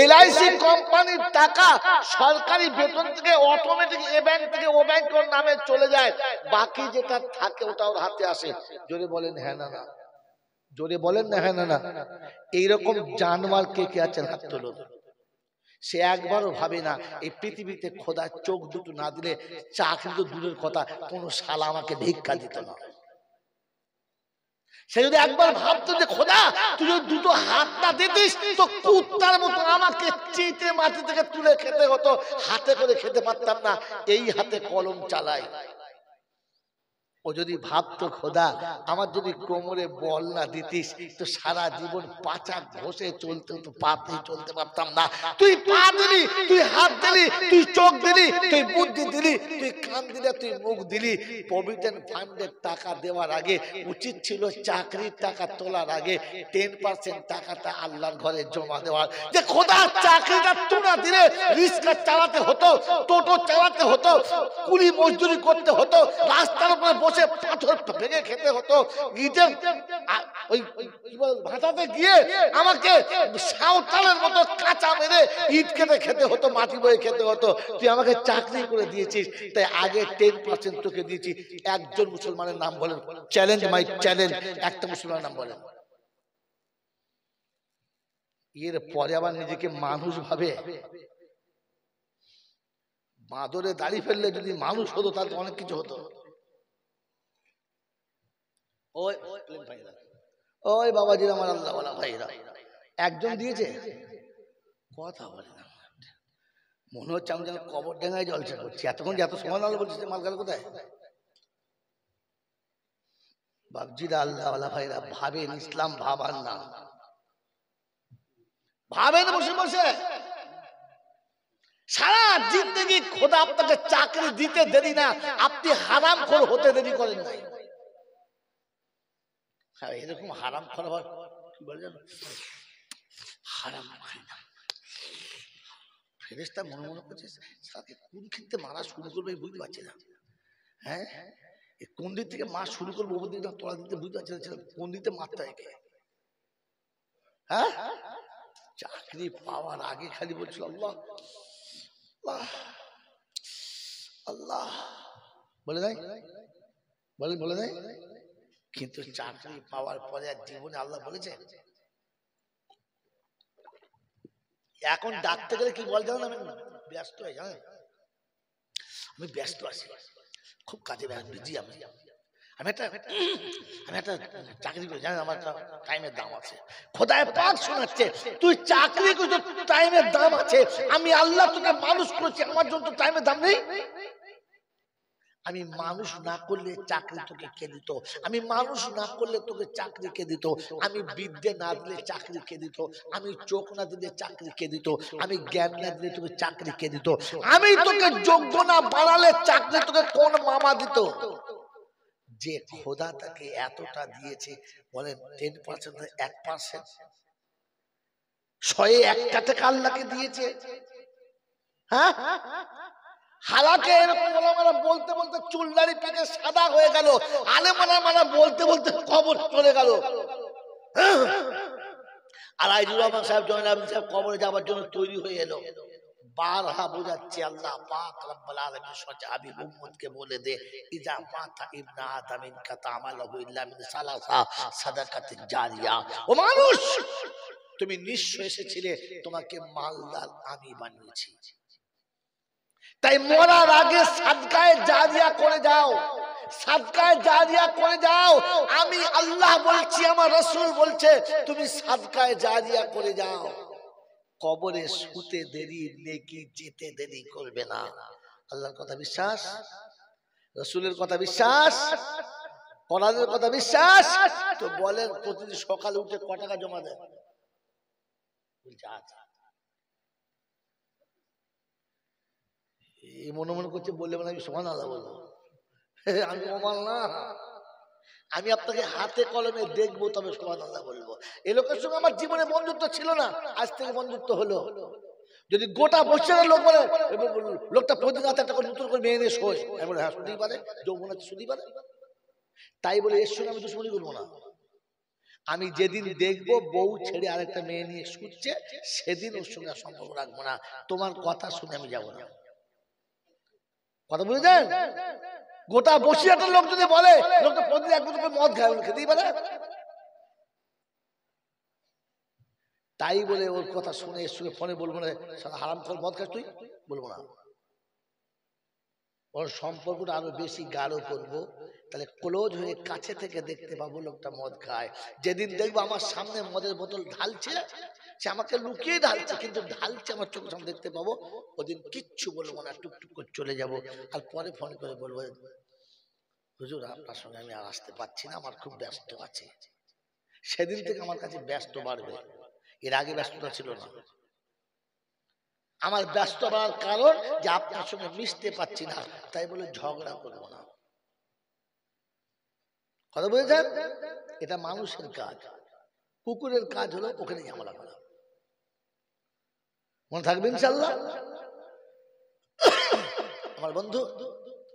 LIC কোম্পানির টাকা সরকারি বেতন থেকে অটোমেটিক এ ব্যাংক থেকে ও ব্যাংকের নামে চলে যায়, বাকি যেটা থাকে ওটা ওর হাতে আসে। জোরে বলেন হ্যাঁ না না, জোরে বলেন না হ্যাঁ না না। এইরকম জানমাল কে কে আছেন হাত তুলুন। সে একবারও ভাবে না এই পৃথিবীতে খোদা চোখ দুটো না দিলে চাকরি তো দূরের কথা, কোন শালা আমাকে ভিক্ষা দিত না। সে যদি একবার ভাবতো যে খোদা তুই যদি দুটো হাত না দিতিস তো কুত্তার মতো আমাকে চিটে মাটি থেকে তুলে খেতে হতো, হাতে করে খেতে পারতাম না, এই হাতে কলম চালাই। ও যদি ভাবতো খোদা আমার যদি কোমরে বল না দিতিস তো সারা জীবন পাচা ঘষে চলতে হতো, পাতে চলতে পারতাম না। তুই পা দিলি, তুই হাত দিলি, তুই চোখ দিলি, তুই বুদ্ধি দিলি, তুই কান দিলি, তুই মুখ দিলি। প্রভিডেন্ট ফান্ডের টাকা দেওয়ার আগে উচিত ছিল চাকরির টাকা তোলার আগে 10% টাকাটা আল্লাহর ঘরে জমা দেওয়ার। যে খোদা চাকরিটা তোলা দিলে রিক্সা চালাতে হতো, টোটো চালাতে হতো, কুলি মজদুরি করতে হতো, রাস্তার উপরে বসে পাথর ভেঙে খেতে হতো, ইটের ওই ভাটাতে গিয়ে আমাকে সাঁওতালের মতো কাঁচা মেরে ইট কেটে খেতে হতো, মাটি বয়ে খেতে হতো। তুই আমাকে চাকরি করে দিয়েছিস, তাই আগে 10% তোকে দিয়েছি। একজন মুসলমানের নাম বলেন, চ্যালেঞ্জ মাই চ্যালেঞ্জ, একটা মুসলমানের নাম বলেন। এর পরে আবার নিজেকে মানুষ ভাবে। বাঁদরে দাড়ি ফেললে যদি মানুষ হতো তাহলে অনেক কিছু হতো। ওই বাবাজি আমার আল্লাহ ওয়ালা ভাইরা একজন দিয়েছে, কথা বলে না, মনে হচ্ছে আমি যেন কবর ডেঙ্গায় জলসা করছি। এতক্ষণ এত সময় আলো বলছি মালগাল কোথায়? বাবজিরা আল্লাহ ওয়ালা ভাইরা ভাবেন, ইসলাম ভাবার না, ভাবেন বসে বসে। সারা জিন্দগি খোদা আপনাকে চাকরি দিতে দেরি না, আপনি হারাম খোর হতে দেরি করেন নাই। এরকম হারাম খোর আবার কি বলে জানো, হারাম খায় না। ফেরেশতা মনে মনে করছে সাথে কোন ক্ষেত্রে মারা শুরু করবে বুঝতে পারছি না। হ্যাঁ, কোন দিক থেকে মার শুরু করবো ওপর দিকে তোলা দিতে বুঝতে পারছি না, কোন দিকে মারতে হয়। হ্যাঁ, চাকরি পাওয়ার আগে খালি বলছিল আল্লাহ আল্লাহ আল্লাহ, বলে নাই বলে নাই, কিন্তু চাকরি পাওয়ার পরে আর জীবনে আল্লাহ বলেছে। এখন ডাকতে গেলে কি বল জানেন, আমি ব্যস্ত হয়ে জানেন, আমি ব্যস্ত আছি, খুব কাজে বিজি। আমি একটা চাকরি করি জানেন, আমার একটা টাইমের দাম আছে। খোদায় পাক শোনাচ্ছে তুই চাকরি করছিস, টাইমের দাম আছে। আমি আল্লাহ তোকে মানুষ করেছি, আমার জন্য তো টাইমের দাম নেই। আমি মানুষ না করলে চাকরি তোকে কে দিত? আমি মানুষ না করলে তোকে চাকরি কে দিত? আমি বিদ্যে না দিলে চাকরি কে দিত? আমি চোখ না দিলে চাকরি কে দিত? আমি জ্ঞান না দিলে তোকে চাকরি কে দিত? আমি তোকে যোগ্য না বাড়ালে চাকরি তোকে কোন মামা দিত? যে খোদা তাকে এতটা দিয়েছে, বলেন 10% 1%, 101 টাকা আল্লাহকে দিয়েছে। হ্যাঁ, হালাকে এরকম ওলামারা বলতে বলতে চুলদাড়ি পেকে সাদা হয়ে গেল, আলেমারা বলতে বলতে কবর চলে গেল। আর আইজুর রহমান সাহেব জয়নাল সাহেব কবরে যাওয়ার জন্য তৈরি হয়ে এলো। বারহা বোঝাচ্ছে আল্লাহ পাক রব্বুল আলামিন সচা হাবিব উম্মতকে বলে দে, ইজা মাতা ইবনা আদমিন কাতা আমালহু ইল্লা মিন সালাসা সাদাকাতিন জারিয়া। ও মানুষ, তুমি নিঃস্ব এসেছিলে, তোমাকে মালদার আমি বানিয়েছি, তাই মরার আগে সাদকায়ে জারিয়া করে যাও, সাদকায়ে জারিয়া করে যাও। আমি আল্লাহ বলছি, আমার রাসূল বলছে তুমি সাদকায়ে জারিয়া করে যাও। কবরে শুতে দেরি, নেকি যেতে দেরি করবে না। আল্লাহর কথা বিশ্বাস, রাসূলের কথা বিশ্বাস, কোরআনের কথা বিশ্বাস। তো বলেন প্রতিদিন সকালে উঠে কত টাকা জমা দেয়? মনে মনে করছে বললে মানে আমি সুবহানাল্লাহ বলবো, আমি ওমাল না, আমি আপনাকে হাতে কলমে দেখবো তবে সুবহানাল্লাহ বলবো। এই লোকের সঙ্গে আমার জীবনে বন্ধুত্ব ছিল না, আজ থেকে বন্ধুত্ব হলো। যদি গোটা বছরের লোক বলে লোকটা প্রতিদিন রাতে একটা করে নতুন করে মেয়ে নিয়ে শোয়, আমি বলে হ্যাঁ শুনতেই পারে, যৌবন আছে শুনতেই পারে, তাই বলে এর সঙ্গে আমি দুশ্মনী করবো না। আমি যেদিন দেখবো বউ ছেড়ে আরেকটা মেয়ে নিয়ে শুচ্ছে, সেদিন ওর সঙ্গে সম্পর্ক রাখবো না। তোমার কথা শুনে আমি যাবো না। কথা বুঝলেন? গোটা বসিরহাটের লোক যদি বলে লোকটা প্রতিদিন এক বোতল করে মদ খায়, খেতেই পারে। তাই বলে ওর কথা শুনে এর সঙ্গে ফোনে বলবো না হারাম করে মদ খাস তুই, বলবো না। ওর সম্পর্কটা আরো বেশি গাঢ় করবো, তাহলে ক্লোজ হয়ে কাছে থেকে দেখতে পাবো লোকটা মদ খায়। যেদিন দেখবো আমার সামনে মদের বোতল ঢালছে, সে আমাকে লুকিয়ে ঢালছে কিন্তু ঢালছে, আমার চোখের সামনে দেখতে পাবো, ওদিন কিচ্ছু বলবো না, টুকটুক করে চলে যাবো। আর পরে ফোন করে বলবো, হুজুর আপনার সঙ্গে আমি আর আসতে পারছি না, আমার খুব ব্যস্ত আছে। সেদিন থেকে আমার কাছে ব্যস্ত বাড়বে, এর আগে ব্যস্ততা ছিল না। আমার ব্যস্ত হওয়ার কারণ যে আপনার সঙ্গে মিশতে পারছি না, তাই বলে ঝগড়া করবো না। কথা বুঝেছেন? এটা মানুষের কাজ। কুকুরের কাজ হলো ওখানে ঝামেলা করা। মনে থাকবে ইনশাআল্লাহ। আমার বন্ধু,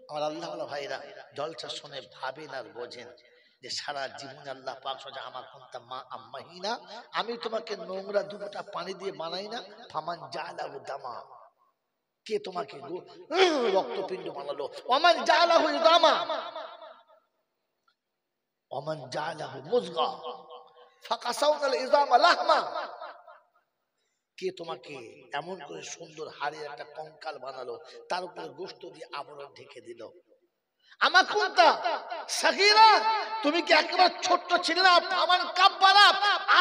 আমার আল্লাহ ভাইরা জলসা শুনে ভাবেন আর বোঝেন যে সারা জীবন আল্লাহ পাক সোজা আমার কোনটা মা আম্মাহিনা, আমি তোমাকে নোংরা দুটা পানি দিয়ে বানাই না। ফামান জালাহু দামা, কে তোমাকে রক্তপিণ্ড বানালো? ওমান জালাহু দামা ওমান জালাহু মুজগা ফাকাসাউনাল ইজামা লাহমা, কে তোমাকে এমন করে সুন্দর হাড়ের একটা কঙ্কাল বানালো, তার উপরে গোশত দিয়ে আবরণ ঢেকে দিল। আমার কোনটা সাগীরা, তুমি কি একেবারে ছোট্ট ছিলে না? আমার কাব্বারা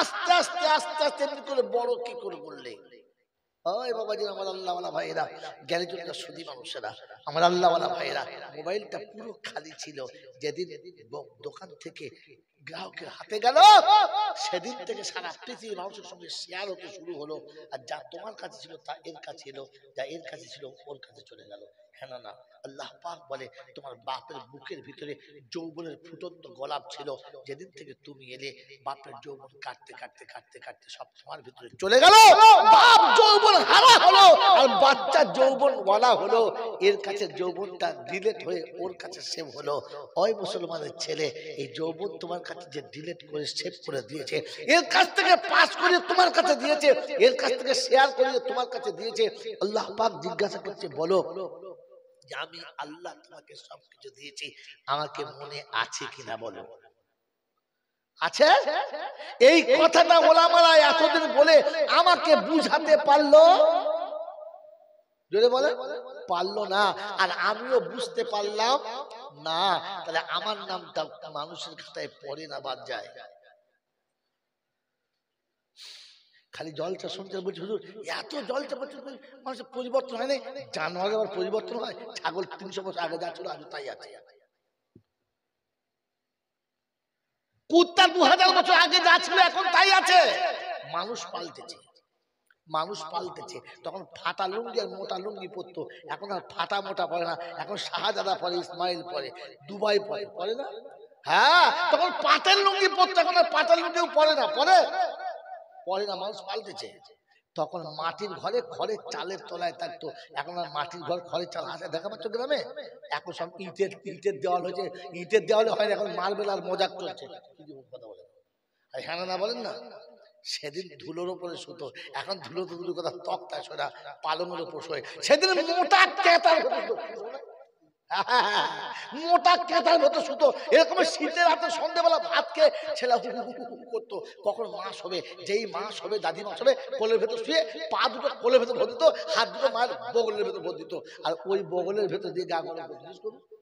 আস্তে আস্তে আস্তে আস্তে এমনি করে বড় কি করে বললে? ওই বাবাজি, আমার আল্লাহওয়ালা ভাইয়েরা, জ্ঞানীজনরা, সুধী মানুষেরা, আমার আল্লাহওয়ালা ভাইয়েরা, মোবাইলটা পুরো খালি ছিল। যেদিন দোকান থেকে গ্রাহকের হাতে গেল, সেদিন থেকে সারা পৃথিবীর মানুষের সঙ্গে শেয়ার হতে শুরু হলো। আর যা তোমার কাছে ছিল তা এর কাছে এলো, যা এর কাছে ছিল ওর কাছে চলে গেল। হ্যাঁ না? আল্লাহ পাক বলে, তোমার বাপের বুকের ভিতরে যৌবনের ফুটন্ত গোলাপ ছিল, যেদিন থেকে তুমি এলে বাপের যৌবন কাটতে কাটতে কাটতে কাটতে সব তোমার ভিতরে চলে গেল। বাপ যৌবন হারা হলো আর বাচ্চা যৌবন বলা হলো। এর কাছে যৌবনটা ডিলেট হয়ে ওর কাছে সেভ হলো। ওই মুসলমানের ছেলে, এই যৌবন তোমার কাছে যে ডিলেট করে সেভ করে দিয়েছে, এর কাছ থেকে পাস করে তোমার কাছে দিয়েছে, এর কাছ থেকে শেয়ার করে তোমার কাছে দিয়েছে। আল্লাহ পাক জিজ্ঞাসা করছে, বলো যে আমি আল্লাহ তোমাকে সবকিছু দিয়েছি, আমাকে মনে আছে কিনা বলো? আছে? এই কথাটা ওলামারা এতদিন বলে আমাকে বুঝাতে পারলো? জোরে বলে পারলো না। আর আমিও বুঝতে পারলাম না। তাহলে আমার নামটা মানুষের খাতায় পড়ে না, বাদ যায়। খালি জলটা শুনতে বলছি, হুজুর এত জলটা বলছে মানুষের পরিবর্তন হয় না। জানোয়ার আবার পরিবর্তন হয়? ছাগল 300 বছর আগে যা ছিল আজ তাই আছে। কুত্তা 2000 বছর আগে যা ছিল এখন তাই আছে। মানুষ পাল্টেছে, মানুষ পাল্টেছে। তখন ফাটা লুঙ্গি আর মোটা লুঙ্গি পরতো, এখন আর ফাটা মোটা পরে না। এখন শাহজাদা পরে, ইসমাইল পরে, দুবাই পরে, পরে না? হ্যাঁ, তখন পাটের লুঙ্গি পরতো, এখন আর পাটের লুঙ্গিও পরে না। পরে পরে না, মানুষ পাল্টেছে। তখন মাটির ঘরে খড়ের চালের তলায় থাকতো, এখন আর মাটির ঘর খড়ের চাল আছে দেখা পাচ্ছ গ্রামে? এখন সব ইটের দেওয়াল হয়েছে। ইটের দেওয়ালে হয়, এখন মার্বেল আর মজাক চলছে। কথা বলেন আর হ্যাঁ না বলেন না? সেদিন ধুলোর উপরে শুতো, এখন ধুলো তো ধুলো কথা, তক্তা সোনা পালনের উপর শোয়। সেদিন মোটা কেতার মোটা কেতার মতো শুতো। এরকম শীতের রাতে সন্ধ্যেবেলা ভাত খেয়ে ছেলে করতো, কখন মাস হবে। যেই মাস হবে, দাদি মাস হবে, কোলের ভেতর শুয়ে পা দুটো কোলের ভেতর ভর দিত, হাত দুটো মায়ের বগলের ভেতর ভর দিত, আর ওই বগলের ভেতর দিয়ে গা গরম করতো।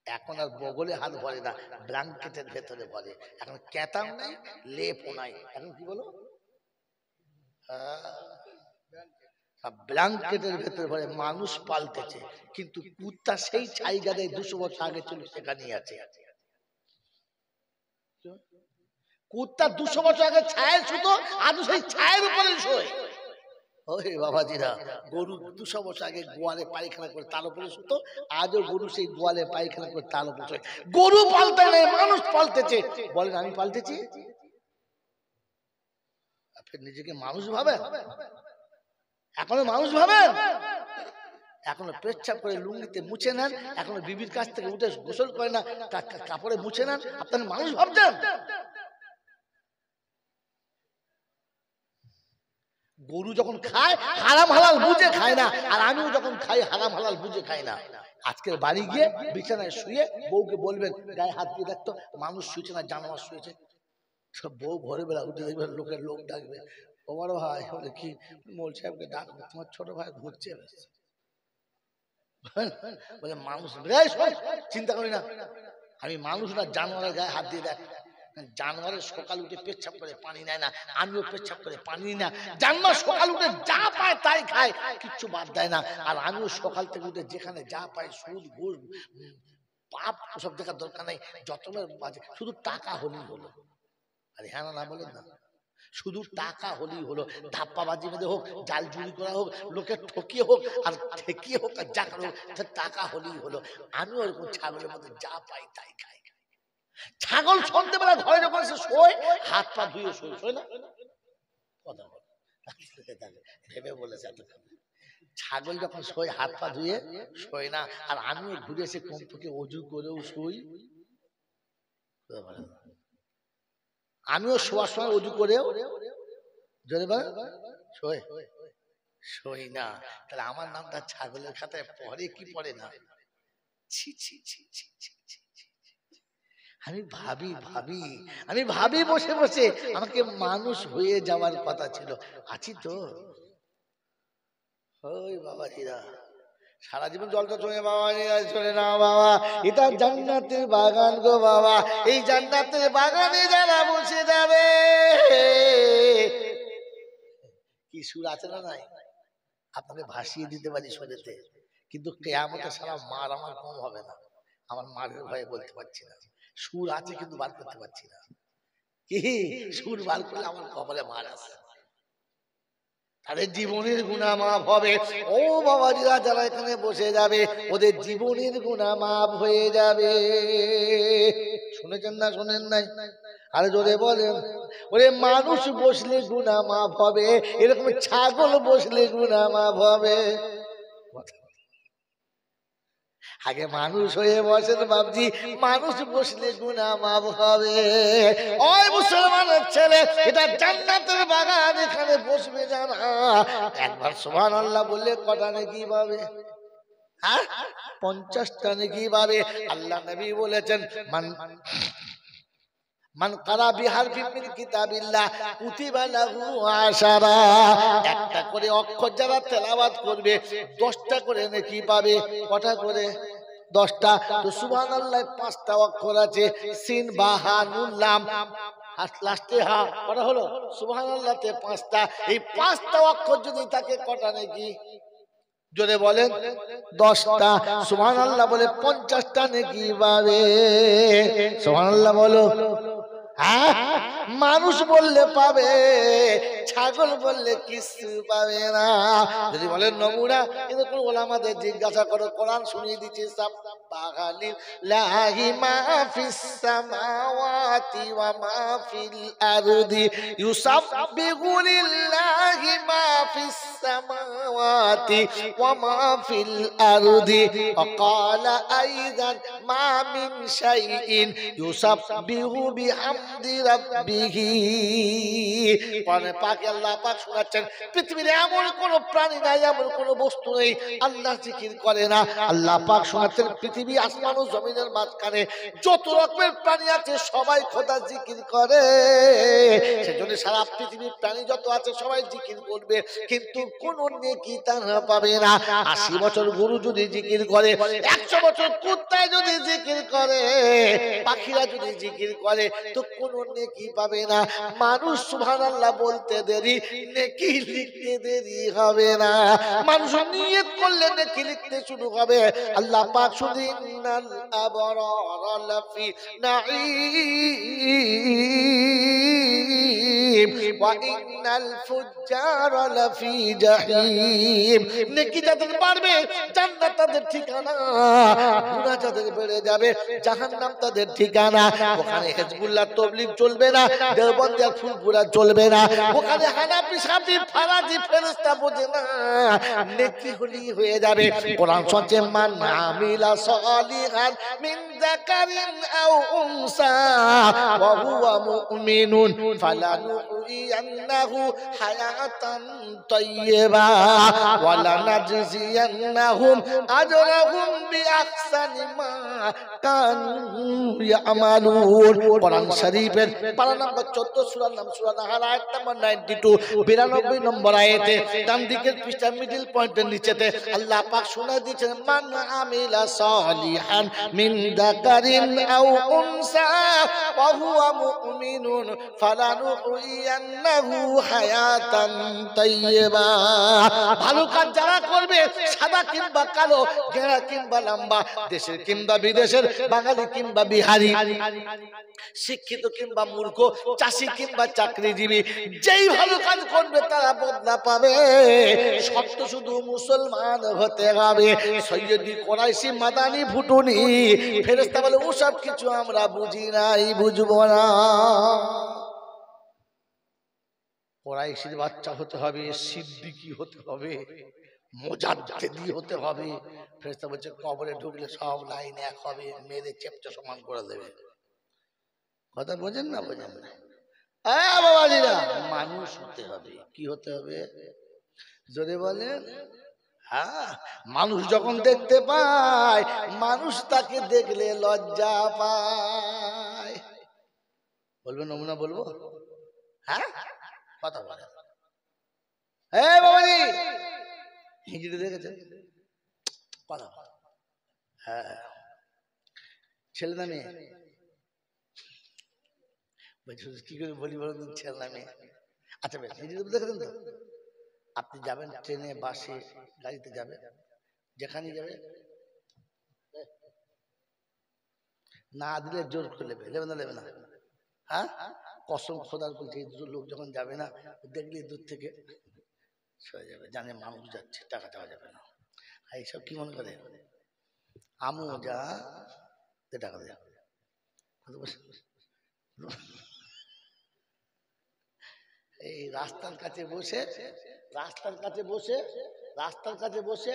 এখন আর বগলে হাত ভরে না, ব্ল্যাঙ্কেটের ভেতরে ভরে। এখন কেতাও নাই, লেপও নাই, এখন কি বলো? ব্ল্যাঙ্কেটের ভেতরে ভরে। মানুষ পাল্টেছে, কিন্তু কুত্তা সেই জায়গা দেয় 200 বছর আগে ছিল সেখানেই আছে। কুত্তা 200 বছর আগে ছায়ের শুতো, আজ সেই ছায়ের উপরে শোয়। ওই বাবাজিরা, গরু 200 বছর আগে গোয়ালে পায়খানা করে তার উপরে শুতো, আজও গরু সেই গোয়ালে পায়খানা করে তার উপরে শোয়। গরু পাল্টে নেই, মানুষ পাল্টেছে। বলেন আমি পাল্টেছি? আপনি নিজেকে মানুষ ভাবেন? এখনো মানুষ ভাবেন? এখনো পেচ্ছাপ করে লুঙ্গিতে মুছে নেন, এখনো বিবির কাছ থেকে উঠে গোসল করে না, কাপড়ে মুছে নেন, আপনার মানুষ ভাবছেন? গরু যখন খায় হারাম হালাল বুঝে খায় না, আর আমিও যখন খাই হারাম হালাল বুঝে খাই না। আজকের বাড়ি গিয়ে বিছানায় শুয়ে বউকে বলবেন গায়ে হাত দিয়ে দেখতো মানুষ শুয়েছে না জানোয়ার শুয়েছে। বউ ভোরবেলা উঠে দেখবে লোকের লোক ডাকবে, ও বড় ভাই বলে কি, মোল সাহেবকে ডাকবে, তোমার ছোট ভাই ঘুরছে। বলে মানুষ, চিন্তা করি না, আমি মানুষ না জানোয়ারের গায়ে হাত দিয়ে দেখ। জানোয়ারের সকাল উঠে পেচ্ছাপ করে পানি নেয় না, আমিও পেচ্ছাপ করে পানি নিই না। জানোয়ার সকাল উঠে যা পায় তাই খায়, কিচ্ছু বাদ দেয় না। আর আমিও সকাল থেকে উঠে যেখানে যা পাই, সুদ ঘুষ পাপ ওসব দেখার দরকার নেই, যতনের বাজে, শুধু টাকা হলেই হলো। আরে হ্যাঁ না বলেন না, শুধু টাকা হলেই হলো। ধাপ্পাবাজি মধ্যে হোক, জাল চুরি করা হোক, লোকে ঠকিয়ে হোক আর ঠেকিয়ে হোক আর যা করে হোক, টাকা হলেই হলো। আমিও ওরকম ছাগলের মধ্যে যা পাই তাই খাই। ছাগল সন্ধ্যেবেলা ঘরে যখন সে শোয়, হাত পা ধুয়ে শোয় না, কথা বল ভেবে বলেছে। ছাগল যখন শোয় হাত পা ধুয়ে শোয় না, আর আমিও ঘুরে এসে কমপক্ষে অজু করেও শুই। আমিও শোয়ার সময় অজু করেও জোরে বল শোই না। তাহলে আমার নামটা ছাগলের খাতায় পড়ে কি পড়ে না? ছি ছি ছি ছি ছি ছি। আমি ভাবি বসে বসে আমাকে মানুষ হয়ে যাওয়ার কথা ছিল, আছি তো। ওই বাবাজিরা সারা জীবন জলটা চলে, বাবা চলে না বাবা, এটা জান্নাতের বাগান গো বাবা। এই জান্নাতের বাগানে যারা বসে যাবে, কি সুর আছে না নাই? আপনাকে ভাসিয়ে দিতে পারি সুরেতে, কিন্তু কিয়ামতে সারা মার আমার কম হবে না। আমার মারের ভয়ে বলতে পারছি না, সুর আছে কিন্তু বার করতে পারছি না। কি সুর বার করলে আমার কপালে মার আছে, তাদের জীবনের গুনাহ মাফ হবে। ও বাবাজিরা যারা এখানে বসে যাবে, ওদের জীবনের গুনাহ মাফ হয়ে যাবে। শুনেছেন না শোনেন নাই? আরে জোরে বলেন। ওরে মানুষ বসলে গুনাহ মাফ হবে, এরকম ছাগল বসলে গুনাহ মাফ হবে। আগে মানুষ হয়ে বসেন বাবজি, মানুষ বসলে গুনাহ মাফ হবে। ওই মুসলমানের ছেলে, এটা জান্নাতের বাগান, এখানে বসবে যারা, একবার সুবহানাল্লাহ বললে কটা নেকি পাবে? 50টা নেকি পাবে। আল্লাহ নবী বলেছেন, মান কারা বিহারফিন মিন কিতাবিল্লাহ কুতিবা লাহু আশারা, একটা করে অক্ষর যারা তেলাওয়াত করবে 10টা করে নেকি পাবে। কটা করে? 10টা। তো সুবহানাল্লাহ 5টা অক্ষর আছে, সিন বা হা নুন লাম, লাস্টে হা, কটা হলো? সুবহানাল্লাহ তে 5টা। এই 5টা অক্ষর যদি থাকে কটা নেকি? জোরে বলেন। 10টা। সুবহানাল্লাহ বলে 50টা নেকি পাবে। সুবহানাল্লাহ বলো। মানুষ বললে পাবে, ছাগল বললে কিছু পাবে না। যদি বলেন নমুনা, এরকম ওলামাদের জিজ্ঞাসা করো, কোরআন শুনিয়ে দিচ্ছে সাবহানাল্লাহি মা ফিস সামাওয়াতি ওয়া মা ফিল আরদি, ইউসাব্বিহু লিল্লাহি মা ফিস সামাওয়াতি ওয়া মা ফিল আরদি, ওয়া ক্বালা আইদান মা মিন শাইইন ইউসাব্বিহু বিহামদি রাব্বিহি। কোরআনে পাকে আল্লাহ পাক শোনাচ্ছেন, পৃথিবীর এমন কোন প্রাণী নাই, এমন কোন বস্তু নেই আল্লাহ জিকির করে না। আল্লাহ পাক শোনাচ্ছেন, পৃথিবী আসমান ও জমিনের মাঝখানে যত রকমের প্রাণী আছে সবাই খোদা জিকির করে। সেজন্য সারা পৃথিবীর প্রাণী যত আছে সবাই জিকির করবে, কিন্তু কোন নেকি তারা পাবে না। 80 বছর গরু যদি জিকির করে, 100 বছর কুত্তায় যদি জিকির করে, পাখিরা যদি জিকির করে, তো কোন নেকি পাবে না। মানুষ সুবহানাল্লাহ বলতে দেরি, নেকি লিখতে দেরি হবে না। মানুষ নিয়ত করলে নেকি লিখতে শুরু হবে। আল্লাহ পাক শুধু ইন্নাল আবরারা লাফি নাঈম নাঈম ওয়া ইন্নাল ফুজ্জারা লাফি জাহিম। নেকি যাদের বাড়বে জান্নাত তাদের ঠিকানা, গুনাহ যাদের বেড়ে যাবে জাহান্নাম তাদের ঠিকানা। ওখানে হিজবুল্লাহ তাবলীগ চলবে না, দেওবন্দি আর ফুলপুরা চলবে না, ওখানে হানাফি শাফি ফারাজি ফেরেশতা বোঝে না, নেকি হলি হয়ে যাবে। কোরআন সচে মান আমিলা সালিহান মিন যাকারিন আও উনসা ওয়া হুয়া মুমিনুন ফালানুহইয়ান্নাহু হায়াতান তাইয়্যিবা ওয়া লানাজজিয়ান্নাহুম আজরাহুম বিআহসানি মা কানু ইয়ামালুন। কোরআন শরীফের পারা নম্বর 14 সূরার নাম সূরা নাহাল আয়াত নম্বর 92 92 নম্বর আয়াতে ডান দিকের পৃষ্ঠা মিডল পয়েন্টের নিচেতে আল্লাহ পাক শোনা দিয়েছেন মান আমিলা সালিহান মিন যাকারিন আও উনসা ওয়া হুয়া মুমিনুন ফালানুহইয়ান্নাহু হায়াতান তাইয়্যিবা। ভালো কাজ যারা করবে, সাদা কিংবা কালো, গেঁড়া কিংবা লম্বা, দেশের কিংবা বিদেশের, বাঙালি কিংবা বিহারি, শিক্ষিত কিংবা মূর্খ, চাষি কিংবা চাকরিজীবী, যেই ভালো কাজ করবে তারা বদলা পাবে। শর্ত শুধু মুসলমান হতে হবে। সৈয়দি কোরাইশি মাদানি ভুটুনি ফেরেশতা বলে ওসব কিছু আমরা বুঝি নাই, বুঝবো না। কোরাইশির বাচ্চা হতে হবে, সিদ্দিকী হতে হবে, মুজাদ্দিদি হতে হবে। ফেরেশতা বলছে কবরে ঢুকলে সব লাইন এক হবে, মেরে চেপটা সমান করে দেবে। কথা বোঝেন না? বোঝেন না? বাবাজিরা, মানুষ হতে হবে। কি হতে হবে জোরে বলেন? হ্যাঁ, মানুষ যখন দেখতে পায়, মানুষ তাকে দেখলে লজ্জা পায়। বলবেন নমুনা বলবো? হ্যাঁ, কথা বলেন। হ্যাঁ বাবাজি, হিজড়ে দেখেছে কথা বল। হ্যাঁ, ছেলে না মেয়ে? কি করে বলি বলেন, ছেলে না মেয়ে? আচ্ছা বেশ, হিজড়ে দেখেছেন তো? আপনি যাবেন ট্রেনে, বাসে, গাড়িতে যাবে, যেখানে যাবে, না দিলে জোর করে নেবে, নেবে না? নেবে না? হ্যাঁ, কসম খোদার বলছে, এই দুটো লোক যখন যাবে না, দেখলে দূর থেকে সরে যাবে, জানে মানুষ যাচ্ছে, টাকা দেওয়া যাবে না। আর এইসব কি মনে করে, আমু যা টাকা দেওয়া। এই রাস্তার কাছে বসে, রাস্তার কাছে বসে, রাস্তার কাছে বসে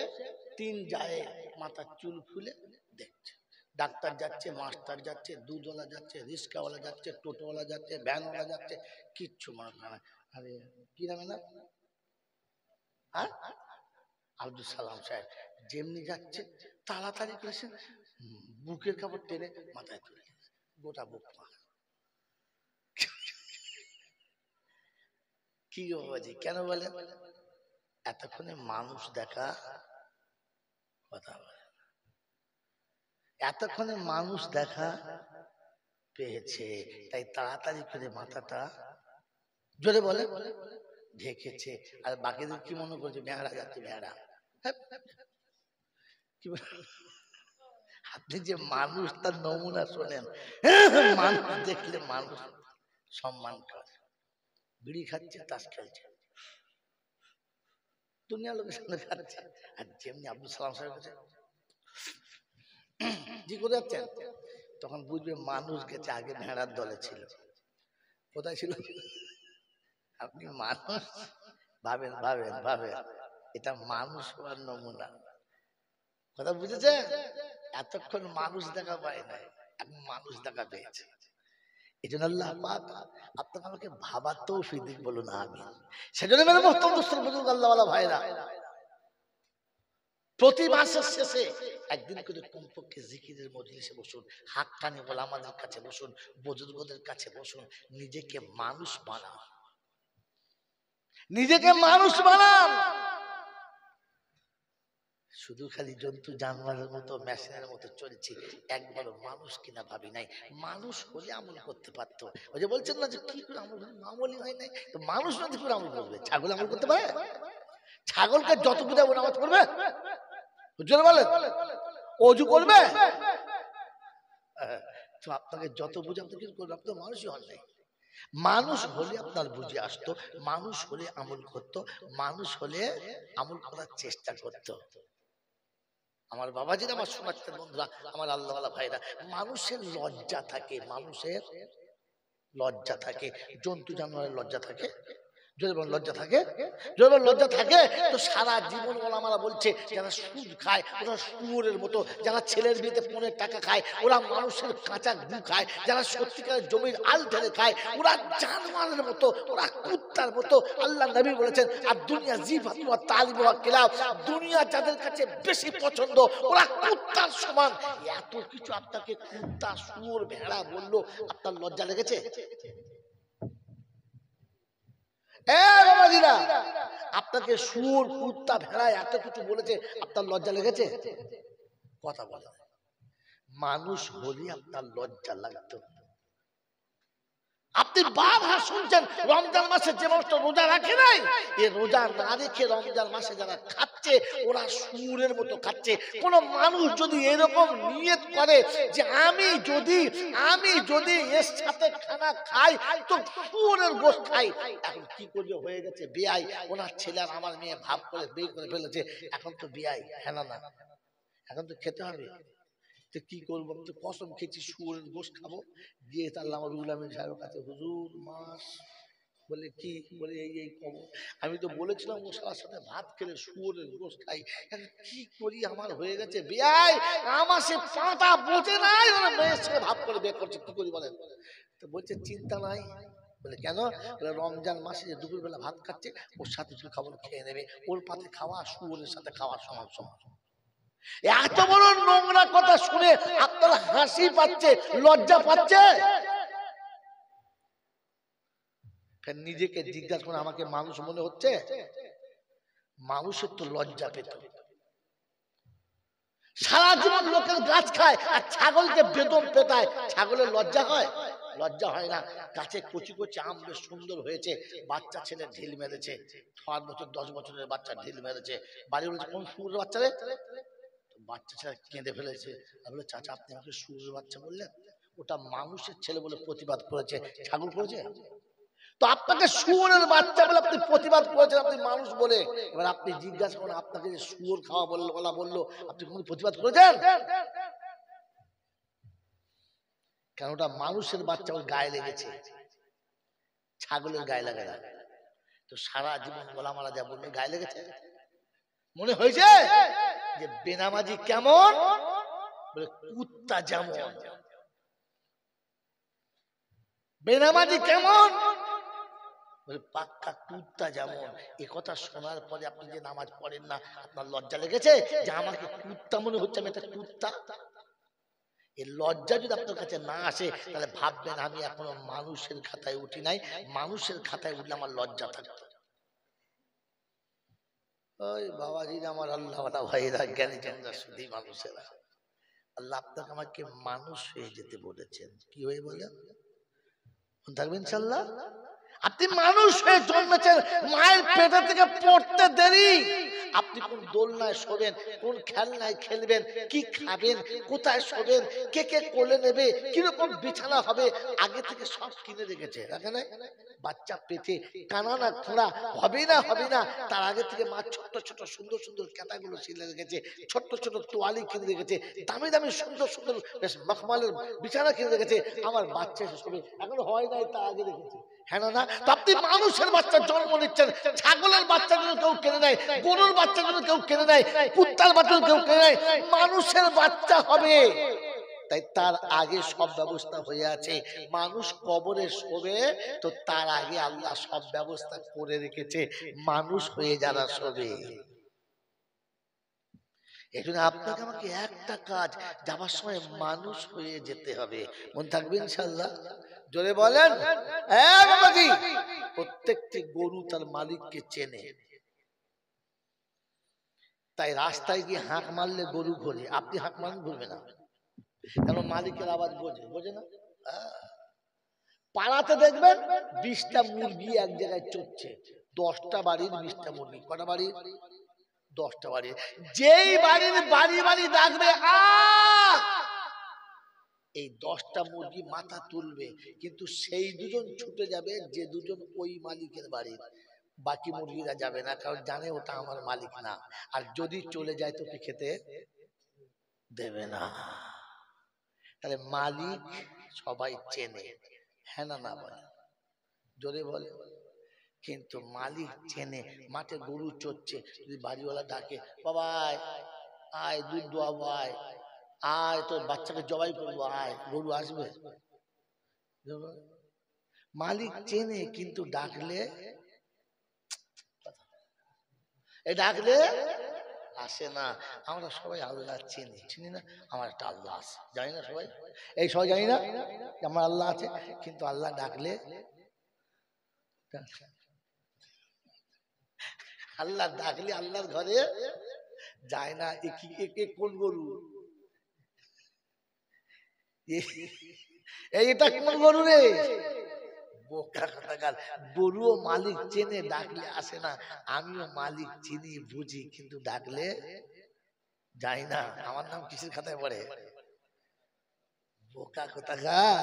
তিন যায় মাথার চুল খুলে দেখছে। ডাক্তার যাচ্ছে, মাস্টার যাচ্ছে, দুধওয়ালা যাচ্ছে, রিক্সাওয়ালা যাচ্ছে, টোটোওয়ালা যাচ্ছে, ভ্যানওয়ালা যাচ্ছে, কিচ্ছু মনে করে না। আরে কি নামে না? হ্যাঁ, আব্দুল সালাম সাহেব যেমনি যাচ্ছে তাড়াতাড়ি করেছে, বুকের কাপড় টেনে মাথায় তুলে গোটা বুক মা। কি বাবাজি, কেন বলেন? এতক্ষণে মানুষ দেখা, কথা বলে, এতক্ষণে মানুষ দেখা পেয়েছে, তাই তাড়াতাড়ি করে মাথাটা জোরে বলে ঢেকেছে। আর বাকিদের কি মনে করছে, ভেড়া যাচ্ছে, ভেড়া। আপনি যে মানুষ, তার নমুনা শোনেন। মানুষ দেখলে মানুষ সম্মান করে। বিড়ি খাচ্ছে, তাস খেলছে, দুনিয়া লোকের সামনে খাচ্ছে। আর যেমনি আব্দুল সালাম সাহেব কাছে কি করে যাচ্ছেন, তখন বুঝবে মানুষ গেছে। আগে ভেড়ার দলে ছিল, কোথায় ছিল? আপনি মানুষ ভাবেন, ভাবেন, ভাবেন, এটা মানুষ হওয়ার নমুনা। কথা বুঝেছে? এতক্ষণ মানুষ দেখা পায় নাই, এখন মানুষ দেখা পেয়েছে। এই জন্য আল্লাহ পাক আপনাকে আমাকে ভাবার তৌফিক দিক, বলুন আমিন। সেজন্য মেরে মোহতরম দোস্ত বুজুর্গ আল্লাহওয়ালা ভাইরা, প্রতি মাসের শেষে একদিন করে কমপক্ষে জিকিরের মজলিসে বসুন, হাক্কানি ওলামাদের কাছে বসুন, বুজুর্গদের কাছে বসুন, নিজেকে মানুষ বানান, নিজেকে মানুষ বানান। শুধু খালি জন্তু জানোয়ারের মতো, মেশিনের মতো চলছি, একবারও মানুষ কিনা ভাবি নাই। মানুষ হলে আমল করতে পারতো। ওই যে বলছেন না, যে কি করে আমল, আমলই হয় নাই, তো মানুষ না করে আমল করবে? ছাগল আমল করতে পারে? ছাগলকে যত বুঝাবো নামাজ পড়বে, বুঝলেন বলেন, অজু করবে, তো আপনাকে যত বুঝাবো কিছু করবে, আপনি তো মানুষই হন নাই। মানুষ হলে আপনার বুঝে আসতো, মানুষ হলে আমল করত, মানুষ হলে আমল করার চেষ্টা করত। আমার বাবাজিরা, আমার শোনাচ্ছেন বন্ধুরা, আমার আল্লাহওয়ালা ভাইরা, মানুষের লজ্জা থাকে, মানুষের লজ্জা থাকে, জন্তু জানোয়ারের লজ্জা থাকে, লজ্জা থাকে, লজ্জা থাকে। তো সারা জীবন ওলামারা বলছে যারা সুদ খায় ওরা শুয়োরের মতো, যারা ছেলের বিয়েতে 15 টাকা খায় ওরা মানুষের কাঁচা গু খায়, যারা সত্যিকারের জমির আল ঢেলে খায় ওরা জানোয়ারের মতো, ওরা কুত্তার মতো। আল্লাহ নবী বলেছেন আর দুনিয়া জিফাতু ওয়া তালিবু ওয়া কিলাব, দুনিয়া যাদের কাছে বেশি পছন্দ ওরা কুত্তার সমান। এত কিছু আপনাকে কুত্তা, শুয়োর, ভেড়া বললো, আপনার লজ্জা লেগেছে? আপনাকে শুয়োর, কুত্তা, ভেড়া এত কিছু বলেছে, আপনার লজ্জা লেগেছে? কথা বলা, মানুষ হলে আপনার লজ্জা লাগতো। আপনি বারবার শুনছেন রমজান মাসে যে মানুষটা রোজা রাখে নাই, এ রোজা না রেখে রমজান মাসে যারা খাচ্ছে ওরা শুয়োরের মতো খাচ্ছে। কোন মানুষ যদি এরকম নিয়ত করে যে আমি যদি এর সাথে খানা খাই তো শুয়োরের গোশত খাই, এখন কি করবে? হয়ে গেছে বিয়াই, ওনার ছেলে আর আমার মেয়ে ভাব করে বিয়ে করে ফেলেছে, এখন তো বিয়াই, হ্যাঁ না, এখন তো খেতে হবে। তো কি করবো? আমি তো কসম খেয়েছি শুয়োরের গোশত খাবো। গিয়ে তাহলে রুহুল আমিন সাহেবের কাছে, হুজুর মাস বলে কি বলে এই খবর, আমি তো বলেছিলাম ও সারার সাথে ভাত খেলে শুয়োরের গোশত খাই, কি করি? আমার হয়ে গেছে বিয়াই, আমার সে পাতা বোঝে নাই, ওরা মেয়ের সাথে ভাব করে বিয়ে করছে, কি করি বলেন? তো বলছে চিন্তা নাই। বলে কেন? বলে রমজান মাসে যে দুপুরবেলা ভাত খাচ্ছে ওর সাথে খাবার খেয়ে নেবে, ওর পাতে খাওয়া শুয়োরের সাথে খাওয়া সমান সমান। এত বড় নোংরা কথা শুনে আপনার হাসি পাচ্ছে, লজ্জা পাচ্ছে? নিজেকে জিজ্ঞাসা করে, আমাকে মানুষ মনে হচ্ছে? মানুষের তো লজ্জা পেত। সারা জীবন লোকের গাছ খায় আর ছাগলকে বেদম পেটায়, ছাগলের লজ্জা হয়? লজ্জা হয় না। গাছে কচি কচি আম বেশ সুন্দর হয়েছে, বাচ্চা ছেলে ঢিল মেরেছে, 6 বছর 10 বছরের বাচ্চা ঢিল মেরেছে, বাড়ি বলেছে কোন শুয়োরের বাচ্চা রে? বাচ্চা ছেলে কেঁদে ফেলেছে, বলে চাচা আপনি আমাকে শুয়োরের বাচ্চা বললেন? ওটা মানুষের ছেলে বলে প্রতিবাদ করেছে, ছাগল করেছে? তো আপনাকে শুয়োরের বাচ্চা বলে আপনি প্রতিবাদ করেছেন, আপনি মানুষ বলে। এবার আপনি জিজ্ঞাসা করেন, আপনাকে যে শুয়োর খাওয়া বললো, আপনি কোন প্রতিবাদ করেছেন? কেন? ওটা মানুষের বাচ্চা, ওর গায়ে লেগেছে, ছাগলের গায়ে লাগে না। তো সারা জীবন ওলামারা যা বললো গায়ে লেগেছে, মনে হয়েছে যে বেনামাজি কেমন? বলে কুত্তা যেমন। বেনামাজি কেমন? বলে পাক্কা কুত্তা যেমন। এ কথা শোনার পরে আপনি যে নামাজ পড়েন না, আপনার লজ্জা লেগেছে যে আমাকে কুত্তা মনে হচ্ছে, আমি একটা কুত্তা? এই লজ্জা যদি আপনার কাছে না আসে তাহলে ভাববেন আমি এখনো মানুষের খাতায় উঠি নাই, মানুষের খাতায় উঠলে আমার লজ্জা থাকতো। ওই বাবাজি আমার আল্লাহওয়ালা ভাইরা, জ্ঞানী জনরা, শুধু মানুষেরা, আল্লাহ আপনাকে আমাকে মানুষ হয়ে যেতে বলেছেন। কি হয়ে বলেন? থাকবেন ইনশাআল্লাহ। আপনি মানুষ হয়ে জন্মেছেন, মায়ের পেটে থেকে পড়তে দেরি। আপনি কোন দোলনায় শোবেন, কোন খেলনায় খেলবেন, কি খাবেন, কোথায় শোবেন, কে কে কোলে নেবে, কিরকম বিছানা হবে, আগে থেকে সব কিনে রেখেছে। এখানে বাচ্চা পেটে কানা না খোঁড়া হবে না, তার আগে থেকে মা ছোট্ট ছোট সুন্দর সুন্দর কাঁথাগুলো ছিলে রেখেছে, ছোট্ট ছোট তোয়ালি কিনে রেখেছে, দামি দামি সুন্দর সুন্দর বেশ মখমলের বিছানা কিনে রেখেছে। আমার বাচ্চা শোবে, এখন হয় নাই, তা আগে রেখেছে, হ্যাঁ না? তো আপনি মানুষের বাচ্চা জন্ম নিচ্ছেন, ছাগলের বাচ্চাগুলো কেউ কেনে নেয়, গরুর বাচ্চাগুলো কেউ কেনে নেয়, কুত্তার বাচ্চাগুলো কেউ কেনে নেয়, মানুষের বাচ্চা হবে। তাই তার আগে সব ব্যবস্থা হয়ে আছে। মানুষ কবরে শোবে তো তার আগে আল্লাহ সব ব্যবস্থা করে রেখেছে মানুষ হয়ে যারা শোবে। এই জন্য আপনাকে আমাকে একটা কাজ, যাবার সময় মানুষ হয়ে যেতে হবে। মন থাকবে ইনশাআল্লাহ? জোরে বলেন। বাবাজি, প্রত্যেকটি গরু তার মালিককে চেনে, তাই রাস্তায় গিয়ে হাঁক মারলে গরু ঘোরে, আপনি হাঁক মারলে ঘুরবে না, কারণ মালিকের আওয়াজ বোঝে না। পাড়াতে দেখবেন 20টা মুরগি এক জায়গায় চড়ছে, 10টা বাড়ির 20টা মুরগি। কটা বাড়ি? 10টা বাড়ি। যেই বাড়ির বাড়ি ডাকবে এই 10টা মুরগি মাথা তুলবে, কিন্তু সেই দুজন ছুটে যাবে যে দুজন ওই মালিকের বাড়ির, বাকি মুরগিরা যাবে না, কারণ জানে ওটা আমার মালিক না, আর যদি চলে যায় তোকে খেতে দেবে না। তাহলে মালিক সবাই চেনে, হ্যাঁ না না বলে, জোরে বলে। কিন্তু মালিক চেনে। মাঠে গরু চড়ছে, যদি বাড়িওয়ালা ডাকে, বাবা আয় দুধ দোয়াবো, আয় আয় তোর বাচ্চাকে জবাই করবো, আয়, গরু আসবে? মালিক চেনে, কিন্তু ডাকলে ডাকলে আসে না। আমরা সবাই আল্লাহ চিনি না? আমার একটা আল্লাহ আছে, জানি না সবাই? এই সবাই জানি না আমার আল্লাহ আছে, কিন্তু আল্লাহ ডাকলে, আল্লাহ ডাকলে আল্লাহর ঘরে যায় না। এ কোন গরু? এটা কোন গরু রে? বোকা কথাকার। গরুও মালিক চেনে, ডাকলে আসে না। আমিও মালিক চিনি বুঝি, কিন্তু ডাকলে যাই না। আমার নাম কিসের খাতায় পড়ে? বোকা কথাকার।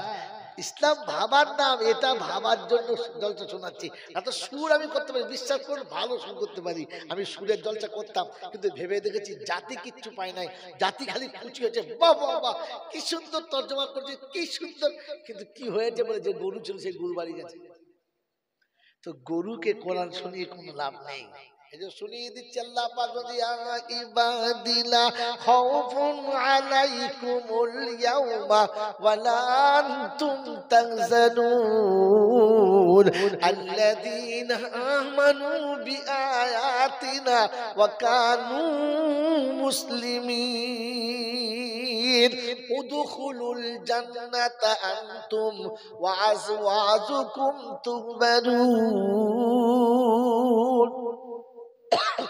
ইসলাম ভাবার নাম, এটা ভাবার জন্য জলসা শোনাচ্ছি। না তো সুর আমি করতে পারি, বিশ্বাস করুন ভালো সুর করতে পারি। আমি সুরের জলসা করতাম, কিন্তু ভেবে দেখেছি জাতি কিচ্ছু পায় নাই, জাতি খালি খুশি হয়েছে, বাবা বাবা কি সুন্দর তর্জমা করছে, কি সুন্দর। কিন্তু কি হয়েছে বলে, যে গরু ছিল সেই গরু বাড়ি গেছে। তো গরুকে কোরআন শুনিয়ে কোনো লাভ নেই। এই যে শুনিয়ে দিচ্ছে আল্লাহ পাক, ইয়া ইবাদিলা খাউফুন আলাইকুমুল ইয়াউমা ওয়ালা আনতুম তাহজানুন আল্লাযীনা আমানু বিআয়াতিনা ওয়া কানু মুসলিমিন উদখুলুল জান্নাতা আনতুম ওয়া আজওয়াজুকুম তুহবারুন।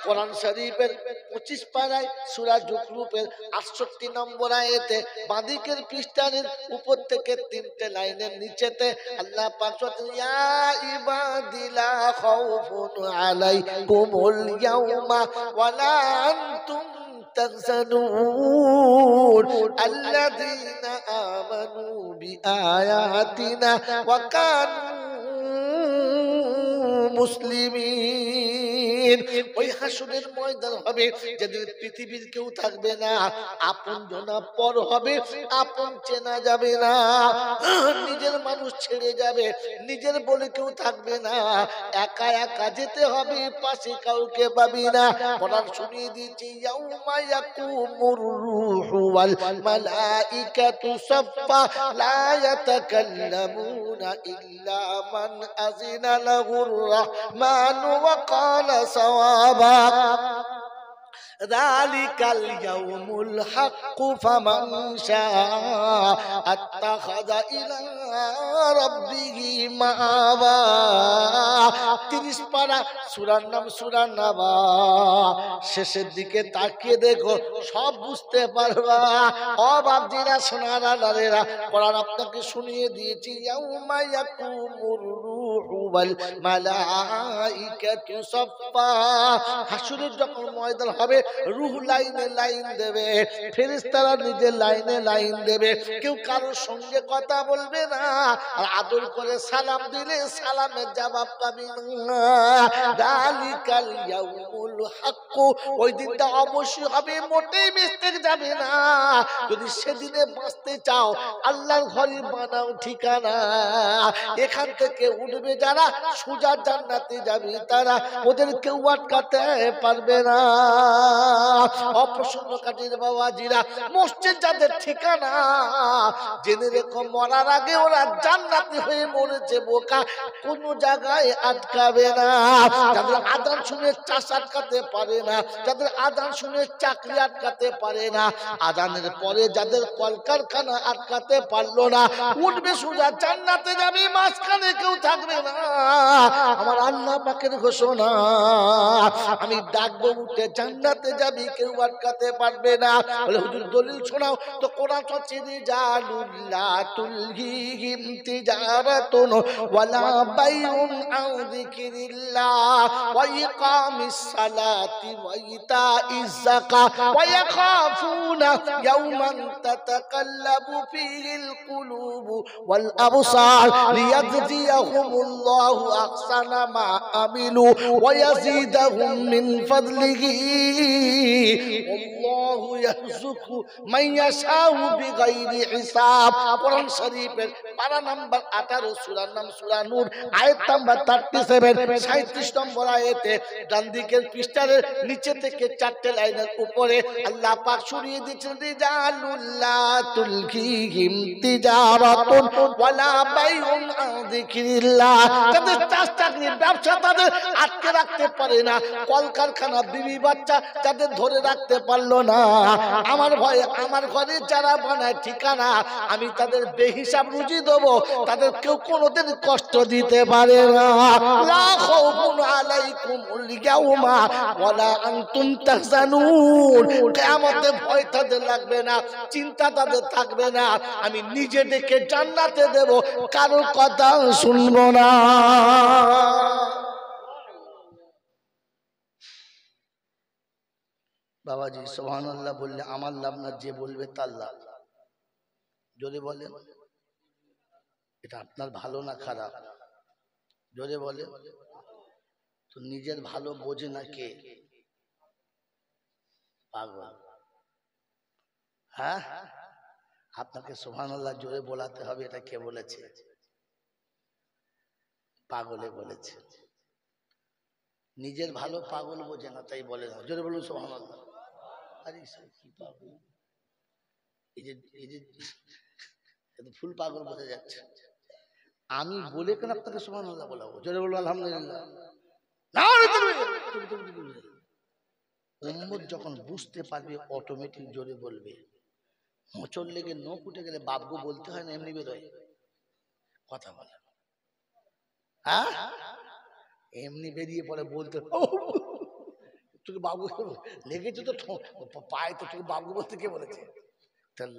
কোরআন শরীফের 25 পারায় সূরা যুকরুফের 68 নম্বর আয়াতে বাঁদিকের পৃষ্ঠার উপর থেকে 3টে লাইনের নিচেতে আল্লাহ পাক বলেন, ইয়া ইবাদিলা খাউফুন আলাইকুমুল ইয়াউমা ওয়ালা আনতুম তাহজানুন আল্লাযীনা আমানু বিআয়াতিনা ওয়া কানু মুসলিমিন। ওই হাসরের ময়দান হবে যেদিন পৃথিবীর কেউ থাকবে না, আপন জনা পর হবে, আপন চেনা যাবে না, নিজের মানুষ ছেড়ে যাবে, নিজের বলে কেউ থাকবে না, একা একা যেতে হবে, পাশে কাউকে পাবি না। কোরআন শুনিয়ে দিয়েছি, ইয়াউমা ইয়াকুমুর রূহু ওয়াল মালাইকাতু সাফফা লা ইয়াতাকাল্লামুনা ইল্লা মান আযিনা লাহুর রাহমানু ওয়া ক্বালা সাওয়াবা যালিকাল ইয়াউমুল হাক্কু ফামান শাআ আত্তাখাযা ইলা রাব্বিহি মাআবা। 30 পারা সূরার নাম সূরা নাবা। শেষের দিকে তাকিয়ে দেখো, সব বুঝতে পারবা। ও বাপজিরা, সোনারা লালেরা, কোরআন আপনাকে শুনিয়ে দিয়েছি, ইয়াউমা ইয়াকুমুর রূহু ওয়াল মালাইকাতু সাফফা। হাসরের যখন ময়দান হবে, রূহ লাইনে লাইন দেবে, ফেরেশতারা নিজের লাইনে লাইন দেবে, কেউ কারোর সঙ্গে কথা বলবে না, আর আদর করে সালাম দিলে সালামের জবাব পাবি না। যালিকাল ইয়াউমুল হাক্কু, ওই দিনটা অবশ্যই হবে, মোটেই মিস্টেক যাবে না। যদি সেদিনে বাঁচতে চাও, আল্লাহর ঘরে বানাও ঠিকানা। এখান থেকে উঠবে যারা, সোজা জান্নাতে যাবে তারা, ওদের কেউ আটকাতে পারবে না। অপ্রসন্নকারীর বাবাজিরা, মসজিদ যাদের ঠিকানা, জেনে রেখো মরার আগে ওরা জান্নাতি হয়ে মরেছে বোকা, কোন জায়গায় আটকাবে না। যাদের আযান শুনে চাষ আটকাতে পারে না, যাদের আযান শুনে চাকরি আটকাতে পারে না, আযানের পরে যাদের কলকারখানা আটকাতে পারলো না, উঠবে সোজা জান্নাতে যাবে, মাঝখানে কেউ থাকবে না। আমার আল্লাহ পাকের ঘোষণা, আমি ডাকবো উঠে জান্নাতে যাবি, কেউ আটকাতে পারবে না। বলে হুজুর দলিল শোনাও তো। কোরআন হচ্ছে রিজালুল্লাহ তুলহিহিম তিজারাতুন ওয়ালা বাইউন আন যিকরিল্লাহ ওয়া ইকামিস সালাতি ওয়া ইতাইজ যাকাত ওয়া ইয়াখাফুনা ইয়াওমান তাতাকাল্লাবু ফীহিল কুলুবু ওয়াল আবসার লিয়াজজিয়াহুমুল্লাহু আহসানা মা আমিলু ওয়া ইয়াজিদাহুম মিন ফাদলিহি আল্লাহু ইয়ারযুকু মান ইয়াশাউ বিগাইরি হিসাব। কোরআন শরীফের পারা নাম্বার 18 সূরার নাম সূরা নূর, আয়াত নাম্বার 37 37 নম্বর আয়াতে ডান দিকের পৃষ্ঠার নিচে থেকে 4টে লাইনের উপরে আল্লাহ পাক শুনিয়ে দিয়েছেন রিজালুল্লাহ তুলকিহিম তিজারাতুন ওয়ালা বাইউন আন যিকরিল্লাহ। তাদের চাকরি ব্যবসা তাদের আটকে রাখতে পারে না, কলকারখানা বিবি বাচ্চা তাদের ধরে রাখতে পারলো না। আমার ভয়ে আমার ঘরে যারা বানায় ঠিকানা, আমি তাদের বেহিসাব রুজি দেবো, তাদের কেউ কোনোদিন কষ্ট দিতে পারে না। লা খাউফুন আলাইকুমুল ইয়াওমা ওয়ালা আনতুম তাহজানুন। কিয়ামতে ভয় তাদের লাগবে না, চিন্তা তাদের থাকবে না। আমি নিজে ডেকে জান্নাতে দেব, কারো কথা শুনবো না। বাবাজি সুবহানাল্লাহ বললে আমার লাভ না, যে বলবে তার লাভ। জোরে বলেন, এটা আপনার ভালো না খারাপ? জোরে বলে। তো নিজের ভালো বোঝে না কে? পাগল। হ্যাঁ, আপনাকে সুবহানাল্লাহ জোরে বলাতে হবে। এটা কে বলেছে? পাগলে বলেছে। নিজের ভালো পাগল বোঝে না, তাই বলে না। জোরে বলুন সুবহানাল্লাহ। আরে কি পাগল, এই যে ফুল পাগল বোঝা যাচ্ছে। আমি বলে কেন আপনাকে সুবহানাল্লাহ বলাবো? জোরে বলবো আলহামদুলিল্লাহ। উম্মত যখন বুঝতে পারবে অটোমেটিক জোরে বলবে। মোচর লেগে নখ উঠে গেলে বাবগো বলতে হয় না, এমনি বেরোয় কথা বলে। হ্যাঁ, এমনি বেরিয়ে পড়ে বলতে, তোকে বাবু লেগেছে তো পায়ে, তো তোকে বাবু বলতে কে বলেছে?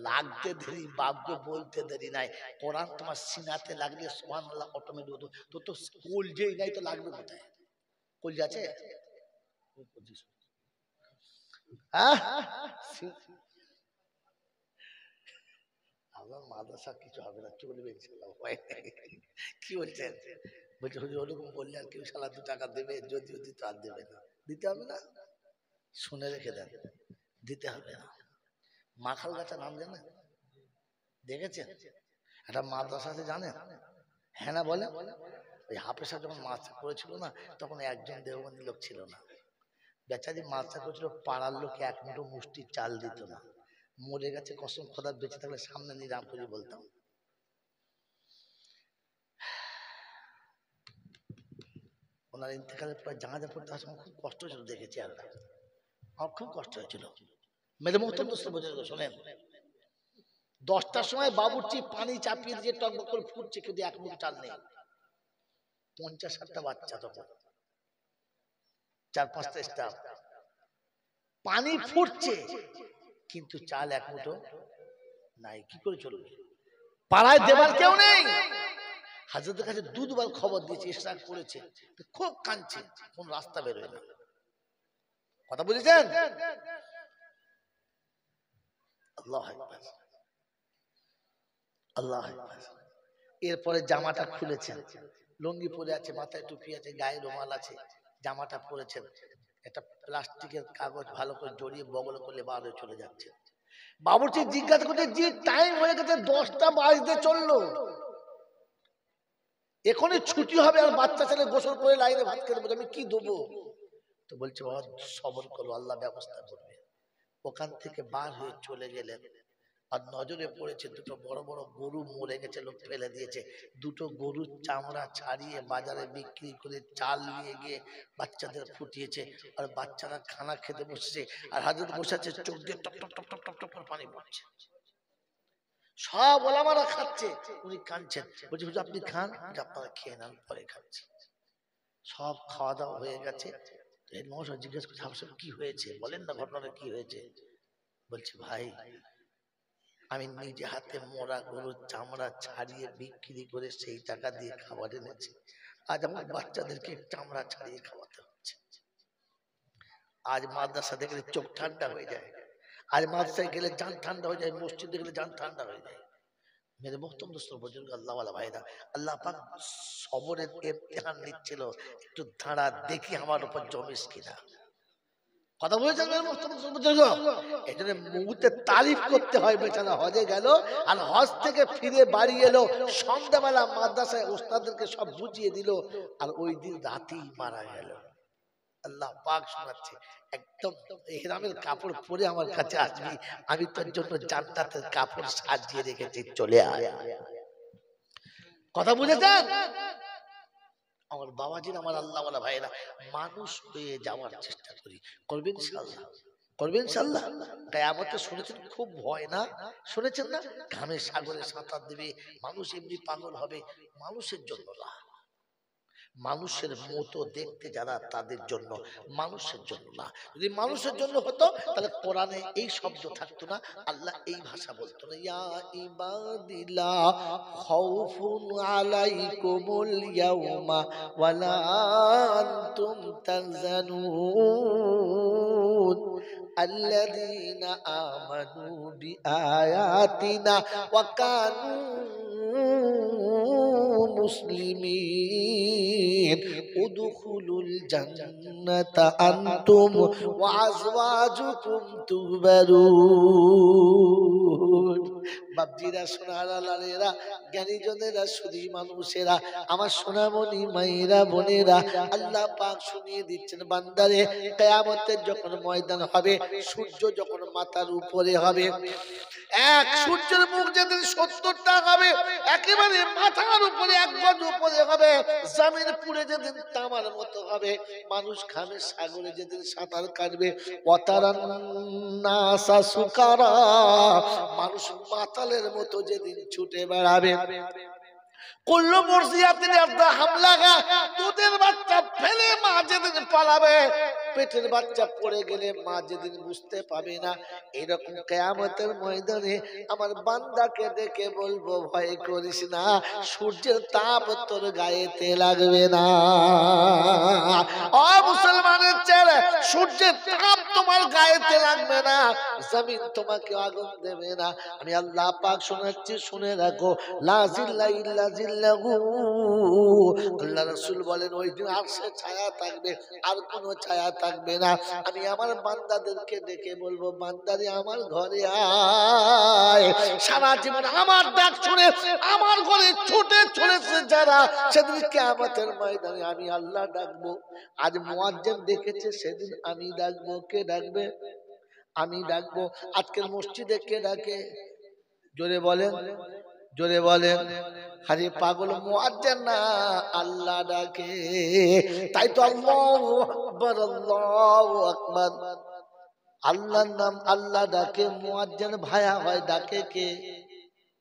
লাগতে দেরি, বাবকে বলতে দেরি নাই। কোরআন তোমার সিনাতে লাগলে সুবহানাল্লাহ অটোমেটিক হতো। তো তো কলজেই নাই, তো লাগবে কোথায়? কলজে আছে? আমার মাদ্রাসা কিছু হবে না, চলবে ইনশাআল্লাহ। কি বলছেন? বলছে হুজুর ওরকম বললে আর কেউ শালা 2 টাকা দেবে? যদিও দিতে আর দেবে না, দিতে হবে না। শুনে রেখে দেন, দিতে হবে না। মাখাল গাছের নাম জানেন? দেখেছেন? একটা মাদ্রাসা আছে জানেন? হ্যাঁ না বলে। ওই হাফেজা যখন মাস্টার করেছিল না, তখন একজন দেওবন্দি লোক ছিল না। বেচারি মাস্টার করেছিল, পাড়ার লোকে এক মুঠো মুষ্টি চাল দিত না। মরে গেছে, কসম খোদা, বেঁচে থাকলে সামনে নিয়ে রাম করে বলতাম। ওনার ইন্তেকালের পর জানাজা পড়তে আসলে খুব কষ্ট হয়েছিল, দেখেছি। আর আমার খুব কষ্ট হয়েছিল। মেরে মোহতম দোস্ত বোঝা শোনেন, 10টার সময় বাবুর্চি পানি চাপিয়ে দিয়ে টকবক করে ফুটছে, কিন্তু এক মুখ চাল নেই। 50-60টা বাচ্চা, তখন 4-5টা স্টাফ। পানি ফুটছে কিন্তু চাল এক মুঠো নাই। কি করে চলবে? পাড়ায় দেবার কেউ নেই। হাজরতের কাছে 2 বার খবর দিয়েছে, ইশরাক করেছে, খুব কাঁদছে, কোন রাস্তা বেরোয় না। কথা বুঝেছেন? আল্লাহু আকবার, আল্লাহু আকবার। এরপরে জামাটা খুলেছেন, লুঙ্গি পরে আছে, মাথায় টুপি আছে, গায়ে রুমাল আছে, জামাটা পরেছেন, একটা প্লাস্টিকের কাগজ ভালো করে জড়িয়ে বগল করে বাইরে চলে যাচ্ছে। বাবুর্চি জিজ্ঞাসা করছে, যে টাইম হয়ে গেছে, 10টা বাজতে চললো, এখনই ছুটি হবে, আর বাচ্চা ছেলে গোসল করে লাইনে ভাত খেতে বলছে, আমি কি দেবো? তো বলছে, বাবা সবর করো, আল্লাহ ব্যবস্থা করবে। ওখান থেকে বার হয়ে চলে গেলেন, আর নজরে পড়েছে 2টো বড় বড় গরু মরে গেছে, লোক ফেলে দিয়েছে। 2টো গরুর চামড়া ছাড়িয়ে বাজারে বিক্রি করে চাল নিয়ে গিয়ে বাচ্চাদের ফুটিয়েছে, আর বাচ্চারা খানা খেতে বসেছে, আর হাজরত বসে আছে, চোখ দিয়ে top top top top top top করে পানি পড়ছে। সব ওলামারা খাচ্ছে, উনি কাঁদছেন। বলছে, হুজুর আপনি খান, আপনারা খেয়ে নেন, পরে খাচ্ছি। সব খাওয়া দাওয়া হয়ে গেছে। মহাশয় জিজ্ঞেস করছে, আপনার কি হয়েছে, বলেন না ঘটনাটা কি হয়েছে? বলছে, ভাই আমি নিজে হাতে মরা গরুর চামড়া ছাড়িয়ে বিক্রি করে সেই টাকা দিয়ে খাবার এনেছি, আজ আমার বাচ্চাদেরকে চামড়া ছাড়িয়ে খাওয়াতে হচ্ছে। আজ মাদ্রাসা দেখলে চোখ ঠান্ডা হয়ে যায়, আজ মাদ্রাসায় গেলে জান ঠান্ডা হয়ে যায়, মসজিদে গেলে জান ঠান্ডা হয়ে যায়। মেরে মুহতরম দোস্ত বুজুর্গ আল্লাহ ওয়ালা ভাইরা, আল্লাহ পাক সবরের ইমতিহান নিচ্ছিল, একটু দাঁড়া দেখি আমার উপর জমিস কিনা। কথা বলেছেন মেরে মুহতরম দোস্ত বুজুর্গ। এই জন্য মুহূর্তে তারিফ করতে হয়। বেচারা হজে গেল আর হজ থেকে ফিরে বাড়ি এলো, সন্ধ্যাবেলা মাদ্রাসায় ওস্তাদদেরকে সব বুঝিয়ে দিল, আর ওই দিন রাতেই মারা গেল। আল্লাহ পাক শোনাচ্ছে, একদম ইহরামের কাপড় পরে আমার কাছে আসবি, আমি তোর জন্য জান্নাতের কাপড় সাজিয়ে রেখেছি, চলে আয়। কথা বুঝেছেন আমার বাবাজির, আমার আল্লাহ ওয়ালা ভাইরা? মানুষ হয়ে যাওয়ার চেষ্টা করি, করবেন ইনশাআল্লাহ, করবেন ইনশাআল্লাহ। কিয়ামতে শুনেছেন খুব ভয় না, শুনেছেন না? ঘামে সাগরে সাঁতার দেবে, মানুষ এমনি পাগল হবে। মানুষের জন্য না, মানুষের মতো দেখতে যারা তাদের জন্য, মানুষের জন্য না। যদি মানুষের জন্য হতো তাহলে কোরআনে এই শব্দ থাকতো না, আল্লাহ এই ভাষা বলতো না, ইয়া ইবাদিলা খাউফুন আলাইকুমুল ইয়াউমা ওয়ালা আনতুম তাহজানুন আল্লাযীনা আমানু বিআয়াতিনা ওয়া কানু মুসলিমিন উদখুলুল জান্নাতা আনতুম ওয়া আজওয়াজুকুম তুহবারুন। বাপজিরা, সোনারা, লালেরা, জ্ঞানীজনেরা, সুধী মানুষেরা, আমার সোনামণি মায়েরা, বোনেরা, আল্লাহ পাক শুনিয়ে দিচ্ছেন বান্দারে, কিয়ামতের যখন ময়দান হবে, সূর্য যখন মাথার উপরে হবে, এক সূর্যের মুখ যেদিন 70টা হবে, একেবারে মাথার উপরে, এক গজ উপরে হবে, জমিন পুড়ে যেদিন তামার মতো হবে, মানুষ ঘামে সাগরে যেদিন সাঁতার কাটবে, ওয়াতারান নাসা সুকারা, মানুষ মাতালের মতো যেদিন ছুটে বেড়াবে, কুল্লু মুরসিয়াতিন ইয়াদা হামলাগা, দুধের বাচ্চা ফেলে মা যেদিন পালাবে, পেটের বাচ্চা পড়ে গেলে মা যেদিন বুঝতে পাবে না, এরকম কিয়ামতের ময়দানে আমার বান্দাকে দেখে বলবো, ভয় করিস না, সূর্যের তাপ তোর গায়েতে লাগবে না। ও মুসলমানের ছেলে, সূর্যের তাপ তোমার গায়েতে লাগবে না, জমিন তোমাকে আগুন দেবে না। আমি আল্লাহ পাক শোনাচ্ছি, শুনে রাখো, লা জিল্লা ইল্লা জিল্লাহু। আল্লাহ রাসূল বলেন, ওই দিন আরশের ছায়া থাকবে, আর কোনো ছায়া থাকবে না। আমি আমার বান্দাদেরকে ডেকে বলবো, বান্দারে আমার ঘরে আয়। সারা জীবন আমার ডাক শুনে আমার ঘরে ছুটে চলেছে যারা, সেদিন কিয়ামতের ময়দানে আমি আল্লাহ ডাকবো। আজ মুয়াজ্জিন ডেকেছে, সেদিন আমি ডাকবো। কে ডাকবে? আমি ডাকবো। আজকের মসজিদে কে ডাকে? জোরে বলেন, জোরে বলেন। আরে পাগল, মুয়াজ্জিন না, আল্লাহ ডাকে। তাই তো আল্লাহু আকবার, আল্লাহু আকবার, আল্লাহর নাম আল্লাহ ডাকে, মুয়াজ্জিন ভায়া হয়, ডাকে কে?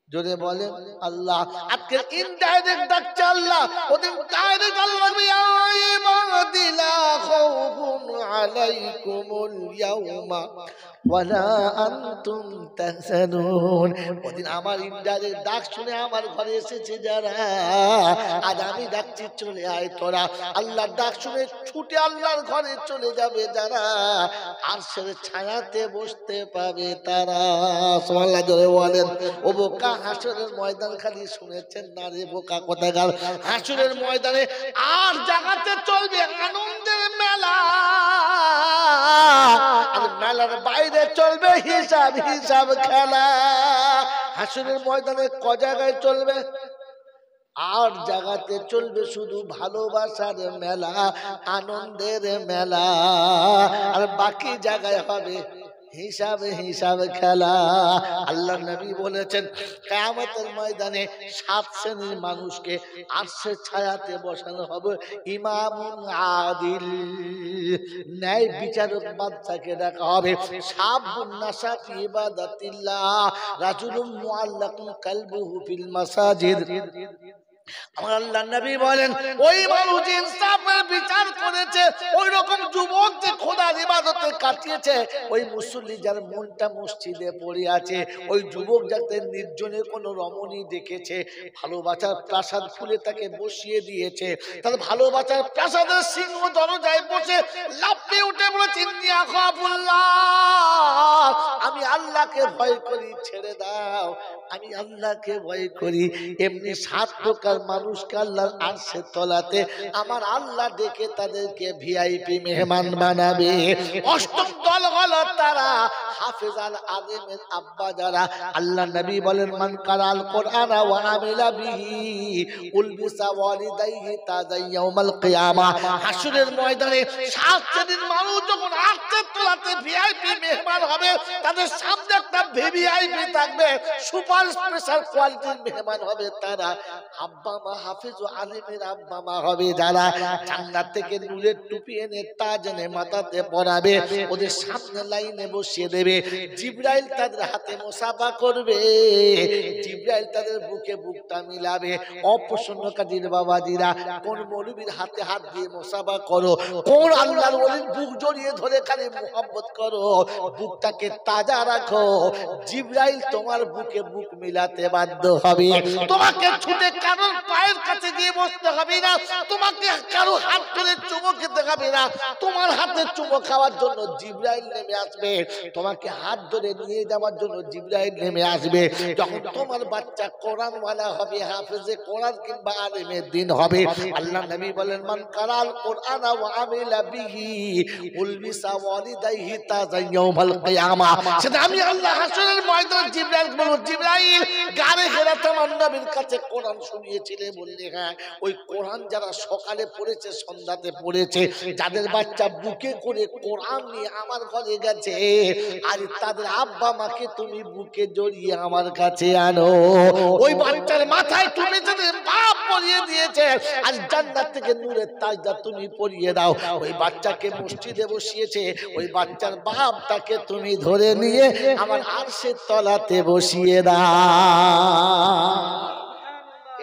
জোরে বলেন, আল্লাহ। আজকে ইনডাইরেক্ট ডাকছে আল্লাহ, ওদিন ডাইরেক্ট আল্লাহ, ইয়া ইবাদিলা খাউফুন আলাইকুমুল ইয়াউমা ওয়ালা আনতুম তাহজানুন। ওদিন আমার ইনডাইরেক্ট ডাক শুনে আমার ঘরে এসেছে যারা, আজ আমি ডাকছি, চলে আয় তোরা। আল্লাহর ডাক শুনে ছুটে আল্লাহর ঘরে চলে যাবে যারা, আরশের ছায়াতে বসতে পাবে তারা। সুবহানাল্লাহ, জোরে বলেন। ও বোকা, হাসরের ময়দান খালি শুনেছেন না রে বোকা কোথাকার? হাসরের ময়দানে আর জায়গাতে চলবে আনন্দের মেলা, আর মেলার বাইরে চলবে হিসাব হিসাব খেলা। হাসরের ময়দানে ক জায়গায় চলবে? আর জায়গাতে চলবে শুধু ভালোবাসার মেলা, আনন্দের মেলা, আর বাকি জায়গায় হবে হিসাবে হিসাব খেলা। আল্লাহ নবী বলেছেন, কিয়ামতের ময়দানে 7 শ্রেণীর মানুষকে আরশের ছায়াতে বসানো হবে। ইমামুন আদিল, ন্যায় বিচারক বাদশাকে ডাকা হবে। শাবুন নাশা ফি ইবাদাতিল্লাহ, রাজুলুম মুআল্লাকুন কালবুহু ফিল মাসাজিদ। আমার আল্লাহ নবী বলেন, ওই মানুষ ইনসাফের বিচার করেছে, ওই রকম যুবক যে খোদার ইবাদতে কাটিয়েছে, ওই মুসল্লি যার মনটা মসজিদে পড়ে আছে, ওই যুবক যাতে নির্জনে কোনো রমণী দেখেছে, ভালোবাসার প্রাসাদ খুলে তাকে বসিয়ে দিয়েছে, তাহলে ভালোবাসার প্রাসাদের সিংহ দরজায় বসে লাফিয়ে উঠে বলেছে, বলছে ইন্নী আখাফুল্লাহ, আমি আল্লাহকে ভয় করি, ছেড়ে দাও, আমি আল্লাহকে ভয় করি। এমনি 7 প্রকার মানুষকে আল্লাহর আরশের তলাতে আমার আল্লাহ ডেকে তাদেরকে ভিআইপি মেহমান বানাবে। 8ম দল হলো তারা হাফেজ আল আযমের আব্বা যারা। আল্লাহ নবী বলেন মান কারাল কোরআন ওয়া আমিলা বিহি উলবিসা ওয়ালিদাইহি তাজা ইয়াউমাল কিয়ামা। হাসরের ময়দানে 7 শ্রেণীর মানুষ যখন আরশের তলাতে ভিআইপি মেহমান হবে, তাদের সামনে একটা ভিআইপি থাকবে, সুপার স্পেশাল কোয়ালিটির মেহমান হবে তারা। আব্বা মা হাফেজ ও আলিমের আব্বা মা হবে যারা, জান্নাত থেকে নূরের টুপি এনে তাজ এনে মাথাতে পরাবে, ওদের সামনে লাইনে বসিয়ে দেবে। জিবরাইল তাদের হাতে মুসাফা করবে, জিবরাইল তাদের বুকে বুকটা মিলাবে। অপ্রসন্নকারীর বাবাজিরা, কোন মৌলবীর হাতে হাত দিয়ে মুসাফা করো, কোন আল্লাহর ওলির বুক জড়িয়ে ধরে খালি মুহাব্বত করো, বুকটাকে তাজা রাখো, জিবরাইল তোমার বুকে বুক মিলাতে বাধ্য হবে। তোমাকে ছুটে কারোর পায়ের কাছে গিয়ে বসতে হবে না, তোমাকে কারো হাত ধরে চুমো খেতে হবে না, তোমার হাতে চুমো খাওয়ার জন্য জিবরাইল নেমে আসবে, তোমাকে হাত ধরে নিয়ে যাওয়ার জন্য জিবরাইল নেমে আসবে। যখন তোমার বাচ্চা কোরআনওয়ালা হবে, হাফেজে কোরআন কিংবা আলেমের দিন হবে, আল্লাহ নবী বলেন মান কারাল কোরআন ওয়া আমিলা বিহি উলবিসা ওয়ালিদাইহি তাজা ইয়াউমাল কিয়ামা। সেটা আমি আল্লাহ হাসরের ময়দানে জিবরাইল বলবো, জিবরাইল গারে হেরাতে আমার নবীর কাছে কোরআন শুনিয়েছিলে, বললে হ্যাঁ। ওই কোরআন যারা সকালে পড়েছে, সন্ধ্যাতে পড়েছে, যাদের বাচ্চা বুকে করে কোরআন নিয়ে আমার ঘরে গেছে, আর তাদের আব্বা মাকে তুমি বুকে জড়িয়ে আমার কাছে আনো। ওই বাচ্চার মাথায় তুমি যদি বাপ পরিয়ে দিয়েছে, আর জান্নাত থেকে নূরের তাজটা তুমি পরিয়ে দাও। ওই বাচ্চাকে মসজিদে বসিয়েছে, ওই বাচ্চার বাপটাকে তুমি ধরে নিয়ে আমার আরশের তলাতে বসিয়ে দাও।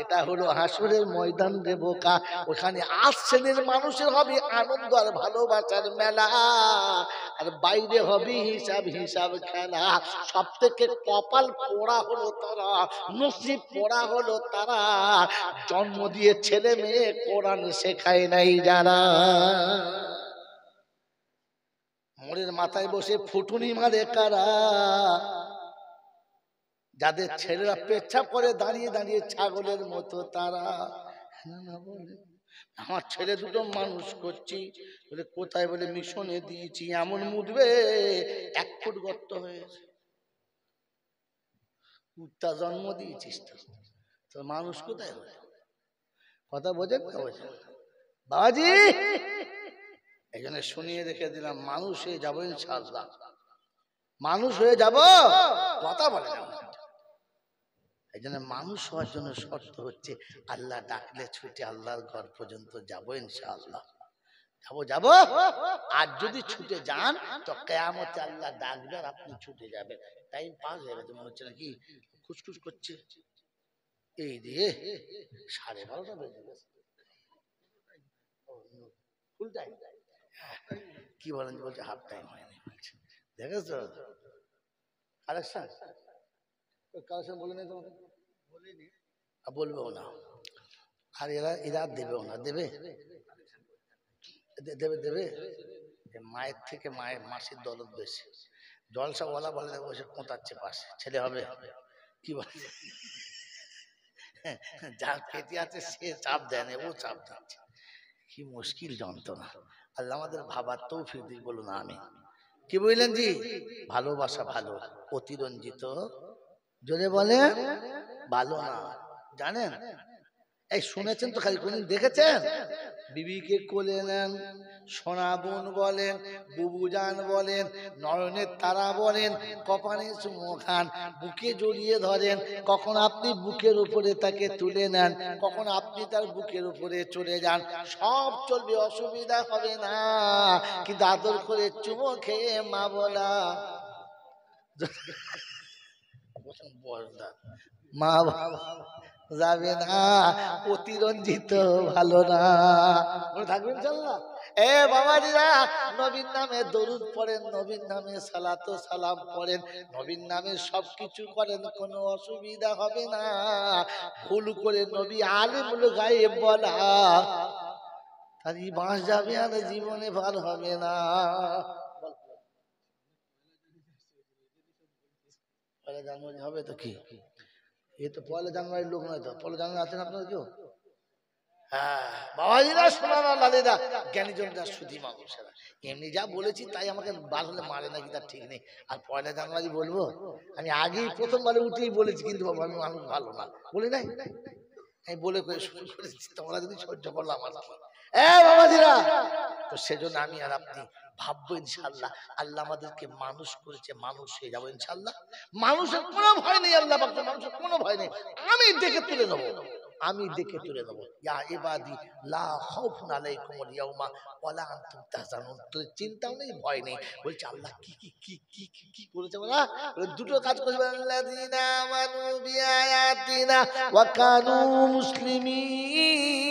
এটা হলো হাসরের ময়দান রে বোকা। ওখানে 8 শ্রেণীর মানুষের হবে আনন্দ আর ভালোবাসার মেলা, আর বাইরে হবে হিসাব হিসাব খেলা। সব থেকে কপাল পোড়া হলো তারা, নসিব পোড়া হলো তারা, জন্ম দিয়ে ছেলে মেয়ে কোরআন শেখায় নাই যারা। মোড়ের মাথায় বসে ফুটুনি মারে কারা, যাদের ছেলেরা পেচ্ছাপ করে দাঁড়িয়ে দাঁড়িয়ে ছাগলের মতো তারা। আমার ছেলে দুটো মানুষ করছি, বলে কোথায়, বলে মিশনে দিয়েছি, এমন মুদবে 1 ফুট গর্ত হয়েছে। কুত্তা জন্ম দিয়েছিস তো মানুষ কোথায় হলো? কথা বোঝেন না বোঝেন বাবাজি? এই জন্য শুনিয়ে রেখে দিলাম, মানুষ হয়ে যাবো ইনশাআল্লাহ, মানুষ হয়ে যাব, কথা বলে না। এই জন্য মানুষ হওয়ার জন্য শর্ত হচ্ছে আল্লাহ ডাকলে ছুটে আল্লাহর ঘর পর্যন্ত যাবো ইনশাআল্লাহ, যাবো। আর যদি ছুটে যান তো কিয়ামতে আল্লাহ ডাকবে আর আপনি ছুটে যাবেন। টাইম পাস হয়ে গেছে মনে হচ্ছে, নাকি খুশখুশ করছে? এই দিয়ে 12:30 বেজে গেছে, ফুল টাইম কি বলেন? বলছে হাফ টাইম হয়নি। দেখেছো কালেকশন? কালেকশন বলে নেই তোমাকে, বলবেও না, আর এরা দেবেও না। দেবে দেবে দেবে মায়ের থেকে মাসির দৌলত বেশি। জলসাওয়ালা বলে বসে কোঁতাচ্ছে পাশে, ছেলে হবে কি বলে, যার পেটে আছে সে চাপ দেয় না, ও চাপ দিচ্ছে। কি মুশকিল যন্ত্রণা। আল্লাহ আমাদের ভাবার তৌফিক দিক বলুন আমি। কি বললেন জি? ভালোবাসা ভালো, অতিরঞ্জিত জোরে বলে ভালো না, জানেন? এই শুনেছেন তো, খালি কোনদিন দেখেছেন? বিবিকে কোলে নেন, সোনা বোন বলেন, বুবুজান বলেন, নয়নের তারা বলেন, কপালে চুমো খান, বুকে জড়িয়ে ধরেন। কখন আপনি বুকের উপরে তাকে তুলে নেন, কখন আপনি তার বুকের উপরে চলে যান, সব চলবে, অসুবিধা হবে না। কিন্তু আদর করে চুমো খেয়ে মা বলা, মা যাবে না, অতিরঞ্জিত ভালো না। থাকবেন ইনশাআল্লাহ। এ বাবাজিরা, নবীর নামে দরুদ পড়েন, নবীর নামে সালাত ও সালাম পড়েন, নবীর নামে সবকিছু করেন, কোনো অসুবিধা হবে না। ভুল করে নবী আলিমুল গায়েব বলা, তার বাঁশ যাবে আর জীবনে ভালো হবে না। পয়লা জানুয়ারি হবে তো কি, এ তো পয়লা জানুয়ারির লোক নয় তো। পয়লা জানুয়ারি আছেন আপনারা কেউ? হ্যাঁ বাবাজিরা, শোনারা, লালিরা, জ্ঞানীজনরা, সুধী মানুষেরা, এমনি যা বলেছি তাই আমাকে বার হলে মারে নাকি তার ঠিক নেই। আর পয়লা জানুয়ারি বলবো? আমি আগেই প্রথমবারে উঠেই বলেছি, কিন্তু বাবা আমি মানুষ ভালো না বলি নাই, আমি বলে করে শুরু করেছি, তোমরা যদি সহ্য করলাম আর কি। বাবাজিরা, তো সেজন্য আমি আর আপনি ভাববো ইনশাআল্লাহ, আল্লাহ আমাদেরকে মানুষ করেছে, মানুষ হয়ে যাবো ইনশাআল্লাহ। মানুষের কোনো ভয় নেই, আল্লাহ পাক মানুষের কোনো ভয় নেই। আমি দেখে তুলে দেবো, আমি দেখে তুলে দেবো। ইয়া ইবাদি লা খাউফুন আলাইকুমুল ইয়াউমা ওয়ালা আনতুম তাহজানুন। তোর চিন্তাও নেই, ভয় নেই। বলছে আল্লাহ কি কি কি কি কি কি করেছে বলা? দুটো কাজ করেছে, আল্লাযীনা আমানু বিআয়াতিনা ওয়া কানু মুসলিমিন।